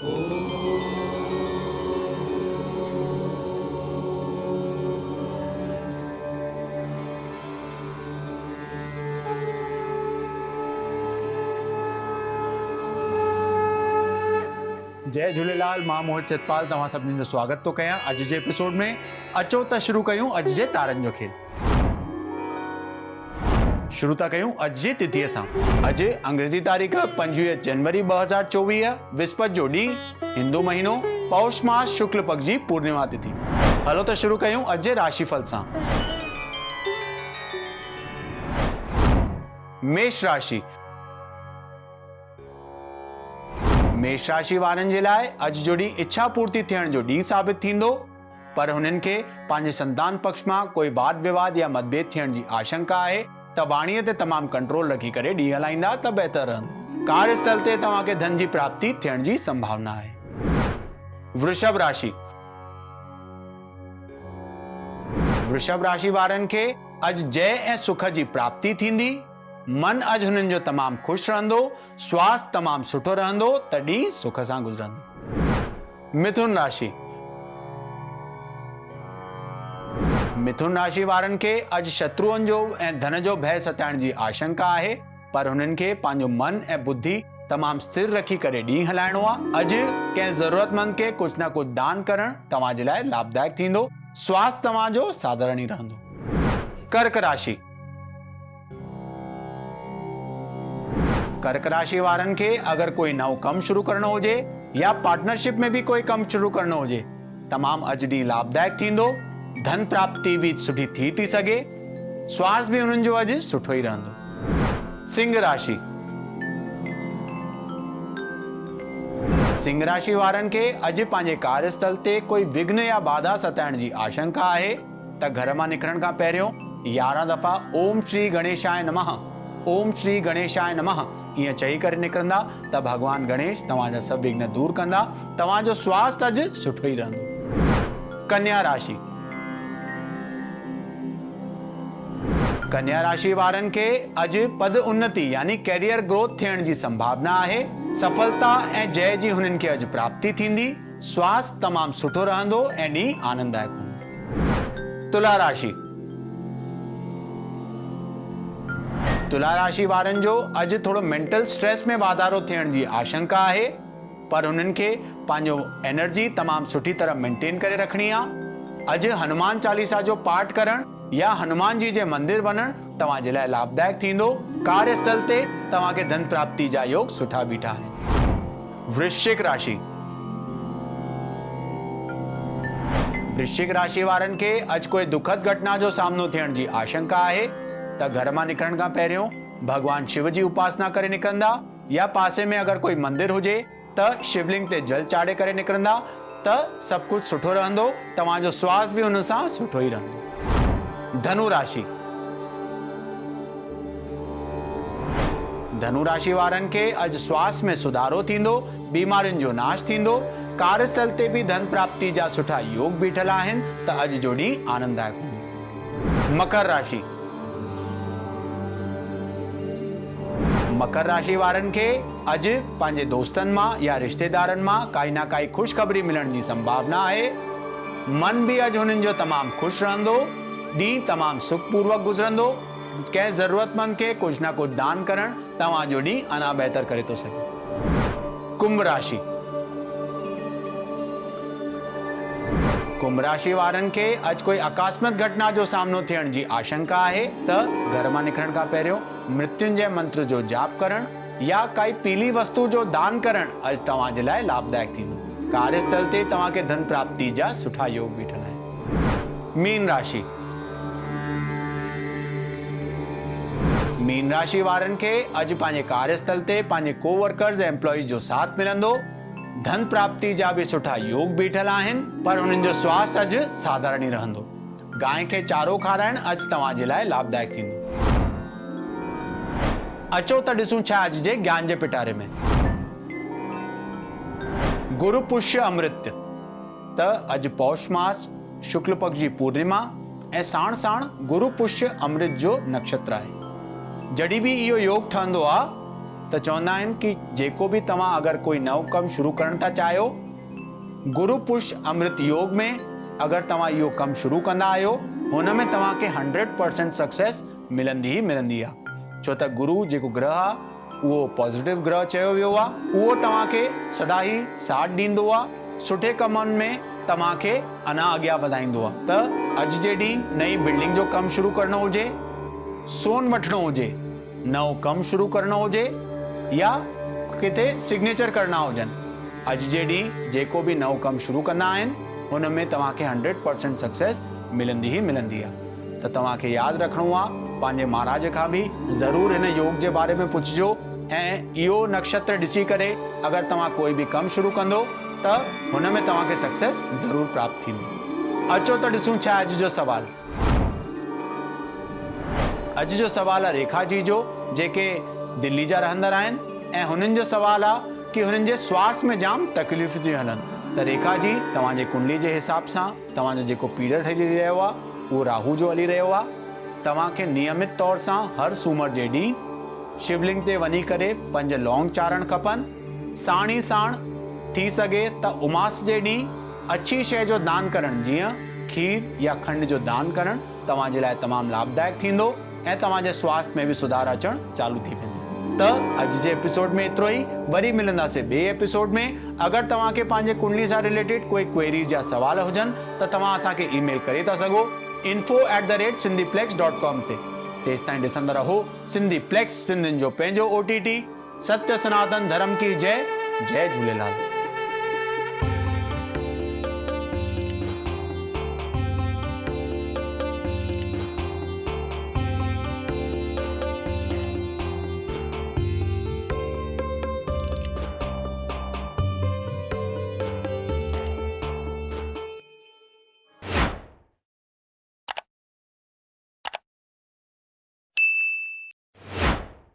जय झूलेलाल, मां मोहित सतपाल तव्हां सभिनी जो स्वागत तो कयां अॼु जे एपिसोड में। अचो त शुरू कयूं अॼु जे तारनि जो खेल। शुरू था कयूं अॼु जी तिथीअ सां। अॼु अंग्रेजी तारीख़ 25 जनवरी 2024, विस्पति जो ॾींहुं, हिंदू महीनो पौष मास शुक्ल पक्ष जी पूर्णिमा तिथि। हलो त शुरू कयूं अॼु जे राशिफल सां। मेष राशि। मेष राशि वारनि जे लाइ अॼु जो ॾींहुं इच्छा पूर्ति थियण जो ॾींहुं साबित थींदो, पर हुननि खे पंहिंजे संतान पक्ष मां कोई वाद विवाद या मतभेद थियण जी आशंका आहे, त वाणीअ ते तमामु कंट्रोल रखी करे ॾींहुं हलाईंदा त बहितर रहंदो। कार्यस्थल ते तव्हांखे धन जी प्राप्ति थियण जी संभावना आहे। वृषभ राशि। वृषभ राशि वारनि खे अॼु जय ऐं सुख जी प्राप्ति थींदी। मन अॼु हुननि जो तमामु ख़ुशि रहंदो, स्वास्थ्य तमामु सुठो रहंदो, त ॾींहुं सुख सां गुज़रंदो। मिथुन राशि। मिथुन राशि वारनि खे अॼु शत्रुअनि जो ऐं धन जो भय सताइण जी आशंका आहे, पर हुननि खे पंहिंजो मन ऐं बुद्धि तमामु स्थिर रखी करे ॾींहुं हलाइणो आहे। अॼु कंहिं ज़रूरतमंद खे कुझु न कुझु दान करणु तव्हांजे लाइ लाभदायक थींदो। स्वास्थ्य तव्हांजो साधारण ई रहंदो। कर्क राशि। कर्क राशि वारनि खे अगर कोई नओं कमु शुरू करणो हुजे या पार्टनरशिप में भी कोई कमु शुरू करणो हुजे, तमामु अॼु ॾींहुं लाभदायक थींदो। धन प्राप्ति भी सुठी थी सघे। स्वास्थ्य भी हुननि जो अॼु सुठो ई रहंदो। सिंह राशि। सिंह राशि वारनि खे अॼु पंहिंजे कार्यस्थल ते कोई विघ्न या बाधा सताइण जी आशंका आहे, त घर मां निकिरण खां पहिरियों 11 दफ़ा ओम श्री गणेशाय नमः, ओम श्री गणेशाय नमः ईअं चई करे निकिरंदा त भगवान गणेश तव्हांजा सभु विघ्न दूर कंदा। तव्हांजो स्वास्थ्य अॼु सुठो ई रहंदो। कन्या राशि। कन्या राशि वारनि खे अॼु पद उन्नति यानी कैरियर ग्रोथ थियण जी संभावना आहे। सफलता ऐं जय जी हुननि खे अॼु प्राप्ति थींदी। स्वास्थ्य तमामु सुठो रहंदो ऐं ॾींहुं आनंददायक हूंदो। तुला राशि। तुला राशि वारनि जो अॼु थोड़ो मेंटल स्ट्रेस में वाधारो थियण जी आशंका आहे, पर हुननि खे पंहिंजो एनर्जी तमामु सुठी तरह मेंटेन करे रखणी आहे। अॼु हनुमान चालीसा जो पाठ करणु या हनुमान जी जे मंदिर वञणु तव्हांजे लाइ लाभदायक थींदो। कार्यस्थल ते तव्हांखे धन प्राप्ति जा योग सुठा बीठा आहिनि। वृश्चिक राशि। वृश्चिक राशि वारनि खे अॼु कोई दुखद घटना जो सामनो थियण जी आशंका आहे, त घर मां निकिरण खां पहिरियों भगवान शिव जी उपासना करे निकिरंदा, या पासे में अगर कोई मंदिर हुजे त शिवलिंग ते जल चाढ़े करे निकिरंदा त सभु कुझु सुठो रहंदो। तव्हांजो स्वास्थ्य भी हुन सां सुठो ई रहंदो। धनु राशि। धनु राशि वारनि खे अॼु स्वास्थ्य में सुधारो थींदो, बीमारियुनि जो नाश थींदो। कार्यस्थल ते भी धन प्राप्ति जा सुठा योग बीठल आहिनि, त अॼु जो ॾींहुं आनंददायक हूंदो। मकर राशि। मकर राशि वारनि खे अॼु पंहिंजे दोस्तनि मां या रिश्तेदारनि मां काई ना काई ख़ुशख़बरी मिलण जी संभावना आहे। मन भी अॼु हुननि जो तमामु ख़ुशि रहंदो। ॾींहुं तमामु सुखपूर्वक गुज़रंदो। कंहिं ज़रूरतमंद खे कुझु न कुझु दान करणु तव्हांजो ॾींहुं अञा बहितर करे थो सघे। कुंभ राशि। कुंभ राशि वारनि खे अॼु कोई आकस्मिक घटना जो सामनो थियण जी आशंका आहे, त घर मां निकिरण खां पहिरियों मृत्युंजय मंत्र जो जाप करणु या काई पीली वस्तु जो दान करणु अॼु तव्हांजे लाइ लाभदायक थींदो। कार्यस्थल ते तव्हांखे धन प्राप्ति जा सुठा योग बीठल आहिनि। मीन राशि। मीन राशि वारनि खे अॼु पंहिंजे कार्यस्थल ते पंहिंजे कोवर्कर्स ऐं एम्प्लॉइज जो साथ मिलंदो। धन प्राप्ति जा भी सुठा योग बीठल आहिनि, पर हुननि जो स्वास्थ्य अॼु साधारण ई रहंदो। गांइ खे चारो खाराइणु अॼु तव्हांजे लाइ लाभदायक थींदो। अचो त ॾिसूं छा अॼु जे ज्ञान जे पिटारे में। गुरु पुष्य अमृत। त अॼु पौष मास शुक्ल पक्ष जी पूर्णिमा ऐं साण साण गुरु पुष्य अमृत जो नक्षत्र आहे। जॾहिं भी इहो योग ठहंदो आहे त चवंदा आहिनि कि जेको बि तव्हां अगरि कोई नओं कमु शुरू करण था चाहियो, गुरु पुष्य अमृत योग में अगरि तव्हां इहो कमु शुरू कंदा आहियो, हुन में तव्हांखे 100% सक्सेस मिलंदी ई मिलंदी आहे। छो त गुरु जेको ग्रह आहे उहो पॉज़िटिव ग्रह चयो वियो आहे, उहो तव्हांखे सदा ई साथ ॾींदो आहे, सुठे कमनि में तव्हांखे अञा अॻियां वधाईंदो आहे। त अॼु जे ॾींहुं नई बिल्डिंग जो कमु शुरू करणो हुजे, सोन वठिणो हुजे, नओं कमु शुरू करणो हुजे या किथे सिग्नेचर करणा हुजनि, अॼु जे ॾींहुं जेको बि नओं कमु शुरू कंदा आहिनि हुन में तव्हांखे 100% सक्सेस मिलंदी ई मिलंदी आहे। त तव्हांखे यादि रखिणो आहे, पंहिंजे महाराज खां बि ज़रूरु हिन योग जे बारे में पुछिजो ऐं इहो नक्षत्र ॾिसी करे अगरि तव्हां कोई बि कमु शुरू कंदो त हुन में तव्हांखे सक्सेस ज़रूरु प्राप्त थींदी। अचो त ॾिसूं छा अॼु जो सवाल। अॼु जो सवाल आहे रेखा जी जो, जेके दिल्ली जा रहंदड़ आहिनि ऐं हुननि जो सवाल आहे कि हुननि जे स्वास्थ्य में जाम तकलीफ़ थियूं हलनि। त रेखा जी, तव्हांजे कुंडली जे हिसाब सां तव्हांजो जेको पीरियड हली रहियो आहे उहो राहू जो हली रहियो आहे। तव्हांखे नियमित तौर सां हर सूमर जे ॾींहुं शिवलिंग ते वञी करे 5 लौंग चाढ़ण खपनि। साण ई साण थी सघे त उमास जे ॾींहुं अच्छी शइ जो दान करणु, जीअं खीर या खंड जो दान करणु तव्हांजे लाइ तमामु लाभदायक थींदो ऐं तव्हांजे स्वास्थ्य में बि सुधार अचणु चालू थी वेंदो। त अॼु जे एपिसोड में एतिरो ई, वरी मिलंदासीं ॿिए एपिसोड में। अगरि तव्हांखे पंहिंजे कुंडली सां रिलेटेड कोई क्वेरीज या सवाल हुजनि त तव्हां असांखे ईमेल करे था सघो info@sindhiplex.com ते। तेसिताईं ॾिसंदा रहो सिंधीप्लेक्स, सिंधियुनि जो पंहिंजो OTT। सत्य सनातन धर्म की जय। जय झूलेलाल।